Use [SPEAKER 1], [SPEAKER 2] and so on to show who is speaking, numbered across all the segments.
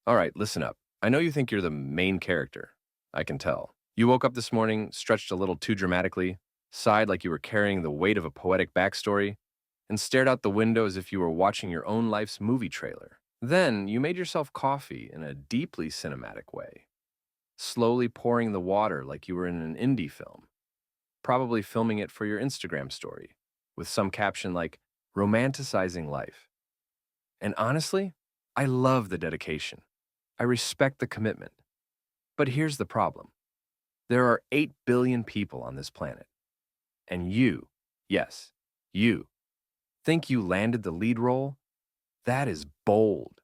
[SPEAKER 1] All right, listen up. I know you think you're the main character. I can tell. You woke up this morning, stretched a little too dramatically, sighed like you were carrying the weight of a poetic backstory, and stared out the window as if you were watching your own life's movie trailer. Then you made yourself coffee in a deeply cinematic way, slowly pouring the water like you were in an indie film, probably filming it for your Instagram story, with some caption like, romanticizing life. And honestly, I love the dedication. I respect the commitment. But here's the problem. There are 8 billion people on this planet. And you, yes, you, think you landed the lead role? That is bold.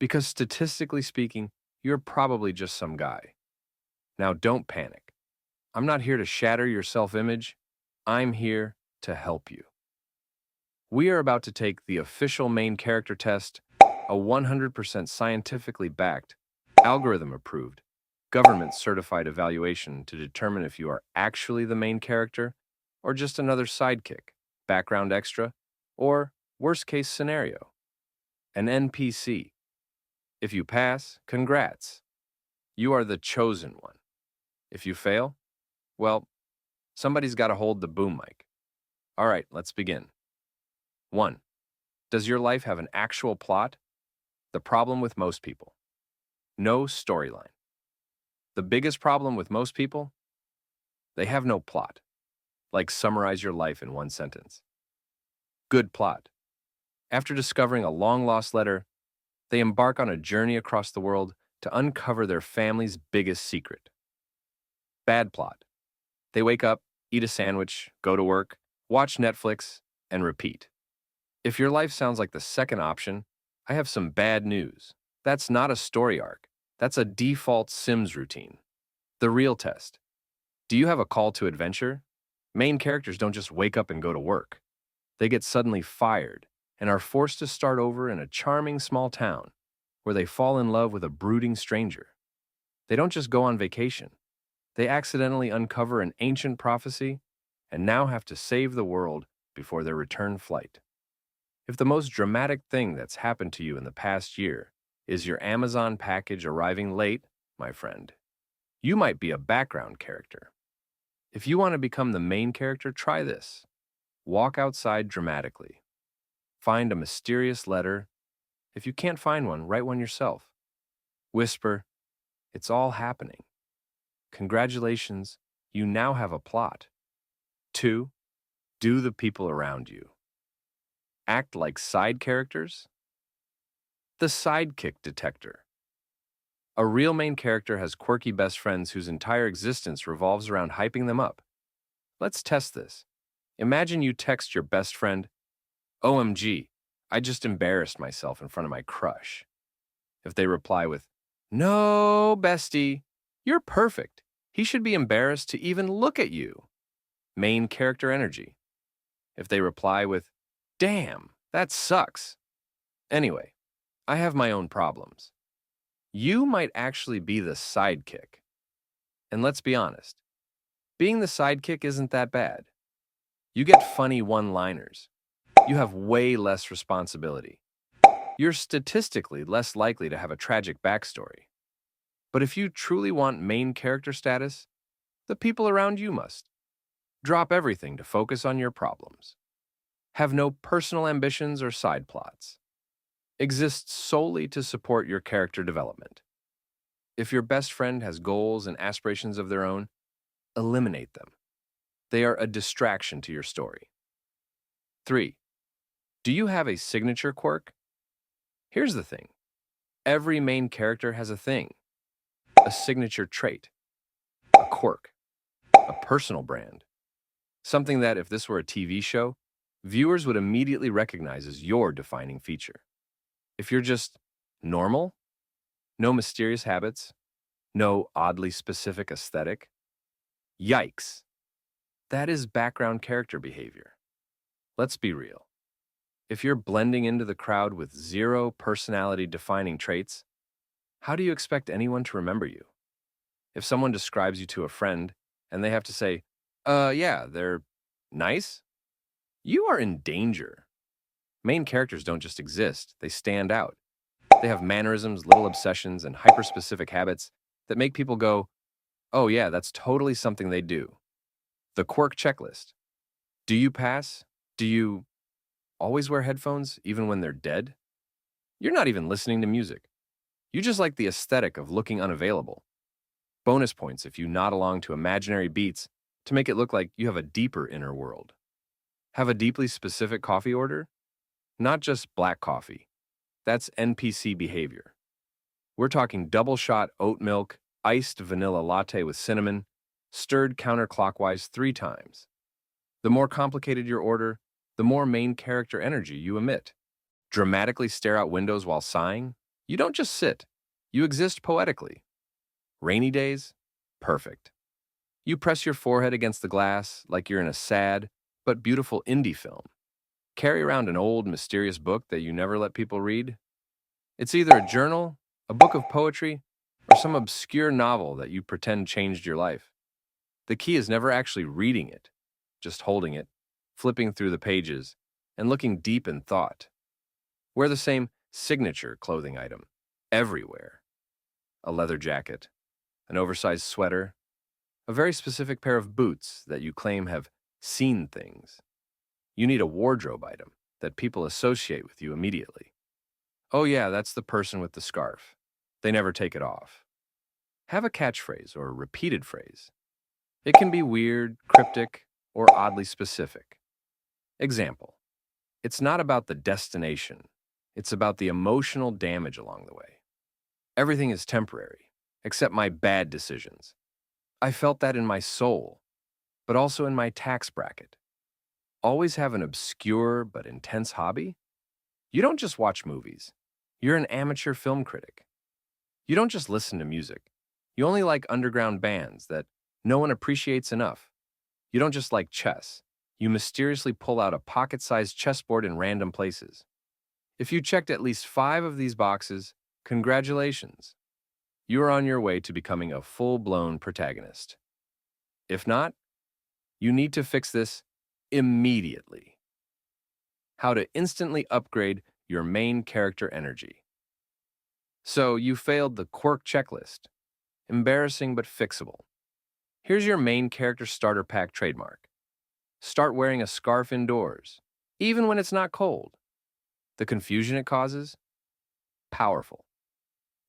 [SPEAKER 1] Because statistically speaking, you're probably just some guy. Now don't panic. I'm not here to shatter your self-image. I'm here to help you. We are about to take the official main character test, a 100% scientifically backed, algorithm-approved, government-certified evaluation to determine if you are actually the main character or just another sidekick, background extra, or worst-case scenario, an NPC. If you pass, congrats. You are the chosen one. If you fail, well, somebody's got to hold the boom mic. All right, let's begin. 1. Does your life have an actual plot? The problem with most people. No storyline. The biggest problem with most people? They have no plot. Like summarize your life in one sentence. Good plot. After discovering a long-lost letter, they embark on a journey across the world to uncover their family's biggest secret. Bad plot. They wake up, eat a sandwich, go to work, watch Netflix, and repeat. If your life sounds like the second option, I have some bad news. That's not a story arc. That's a default Sims routine. The real test. Do you have a call to adventure? Main characters don't just wake up and go to work. They get suddenly fired and are forced to start over in a charming small town where they fall in love with a brooding stranger. They don't just go on vacation. They accidentally uncover an ancient prophecy and now have to save the world before their return flight. If the most dramatic thing that's happened to you in the past year is your Amazon package arriving late, my friend, you might be a background character. If you want to become the main character, try this. Walk outside dramatically. Find a mysterious letter. If you can't find one, write one yourself. Whisper, it's all happening. Congratulations, you now have a plot. 2. Do the people around you. Act like side characters. The Sidekick detector. A real main character has quirky best friends whose entire existence revolves around hyping them up. Let's test this. Imagine you text your best friend, OMG, I just embarrassed myself in front of my crush. If they reply with, no, bestie, you're perfect. He should be embarrassed to even look at you. Main character energy. If they reply with, damn, that sucks. Anyway, I have my own problems. You might actually be the sidekick. And let's be honest, being the sidekick isn't that bad. You get funny one-liners. You have way less responsibility. You're statistically less likely to have a tragic backstory. But if you truly want main character status, the people around you must. Drop everything to focus on your problems. Have no personal ambitions or side plots. Exist solely to support your character development. If your best friend has goals and aspirations of their own, eliminate them. They are a distraction to your story. 3. Do you have a signature quirk? Here's the thing. Every main character has a thing, a signature trait, a quirk, a personal brand. Something that, if this were a TV show, viewers would immediately recognize as your defining feature. If you're just normal, no mysterious habits, no oddly specific aesthetic, yikes. That is background character behavior. Let's be real. If you're blending into the crowd with zero personality-defining traits, how do you expect anyone to remember you? If someone describes you to a friend and they have to say, yeah, they're nice, you are in danger. Main characters don't just exist, they stand out. They have mannerisms, little obsessions, and hyper-specific habits that make people go, oh yeah, that's totally something they do. The Quirk checklist. Do you pass? Do you always wear headphones, even when they're dead? You're not even listening to music. You just like the aesthetic of looking unavailable. Bonus points if you nod along to imaginary beats to make it look like you have a deeper inner world. Have a deeply specific coffee order? Not just black coffee. That's NPC behavior. We're talking double shot oat milk, iced vanilla latte with cinnamon, stirred counterclockwise 3 times. The more complicated your order, the more main character energy you emit. Dramatically stare out windows while sighing? You don't just sit. You exist poetically. Rainy days? Perfect. You press your forehead against the glass like you're in a sad but beautiful indie film. Carry around an old, mysterious book that you never let people read. It's either a journal, a book of poetry, or some obscure novel that you pretend changed your life. The key is never actually reading it, just holding it, flipping through the pages, and looking deep in thought. Wear the same signature clothing item everywhere. A leather jacket, an oversized sweater, a very specific pair of boots that you claim have seen things. You need a wardrobe item that people associate with you immediately. Oh yeah, that's the person with the scarf. They never take it off. Have a catchphrase or a repeated phrase. It can be weird, cryptic, or oddly specific. Example: it's not about the destination. It's about the emotional damage along the way. Everything is temporary, except my bad decisions. I felt that in my soul, but also in my tax bracket. Always have an obscure but intense hobby? You don't just watch movies. You're an amateur film critic. You don't just listen to music. You only like underground bands that no one appreciates enough. You don't just like chess. You mysteriously pull out a pocket-sized chessboard in random places. If you checked at least 5 of these boxes, congratulations. You are on your way to becoming a full-blown protagonist. If not, you need to fix this immediately. How to instantly upgrade your main character energy. So you failed the Quirk checklist. Embarrassing but fixable. Here's your main character starter pack trademark. Start wearing a scarf indoors, even when it's not cold. The confusion it causes? Powerful.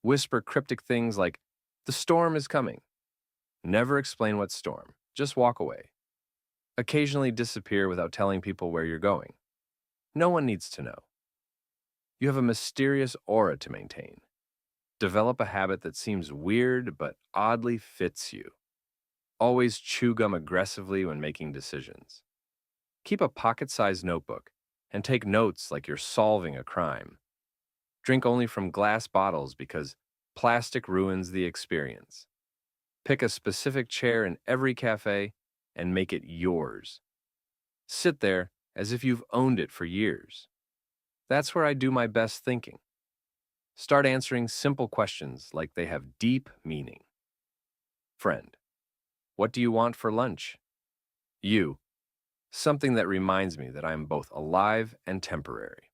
[SPEAKER 1] Whisper cryptic things like, "The storm is coming." Never explain what storm. Just walk away. Occasionally disappear without telling people where you're going. No one needs to know. You have a mysterious aura to maintain. Develop a habit that seems weird but oddly fits you. Always chew gum aggressively when making decisions. Keep a pocket-sized notebook and take notes like you're solving a crime. Drink only from glass bottles because plastic ruins the experience. Pick a specific chair in every cafe and make it yours. Sit there as if you've owned it for years. That's where I do my best thinking. Start answering simple questions like they have deep meaning. Friend, what do you want for lunch? You, something that reminds me that I am both alive and temporary.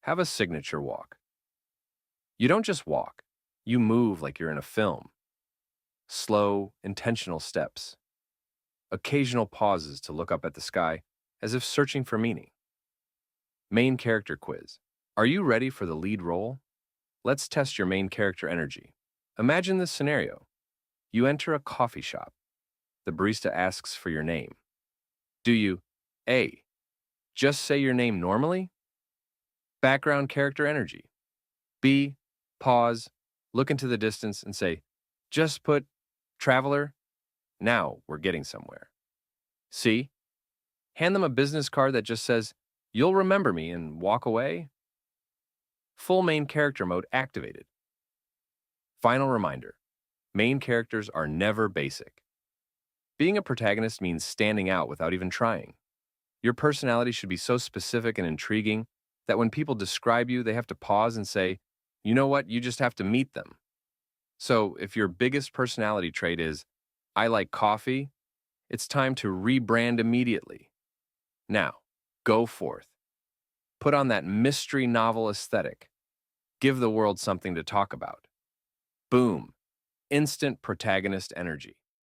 [SPEAKER 1] Have a signature walk. You don't just walk, you move like you're in a film. Slow, intentional steps. Occasional pauses to look up at the sky as if searching for meaning. Main character quiz. Are you ready for the lead role? Let's test your main character energy. Imagine this scenario. You enter a coffee shop. The barista asks for your name. Do you A. Just say your name normally? Background character energy. B. Pause, look into the distance and say, just put traveler. Now we're getting somewhere. C. Hand them a business card that just says, you'll remember me, and walk away. Full main character mode activated. Final reminder. Main characters are never basic. Being a protagonist means standing out without even trying. Your personality should be so specific and intriguing that when people describe you, they have to pause and say, you know what, you just have to meet them. So if your biggest personality trait is, I like coffee, it's time to rebrand immediately. Now, go forth. Put on that mystery novel aesthetic. Give the world something to talk about. Boom. Instant protagonist energy.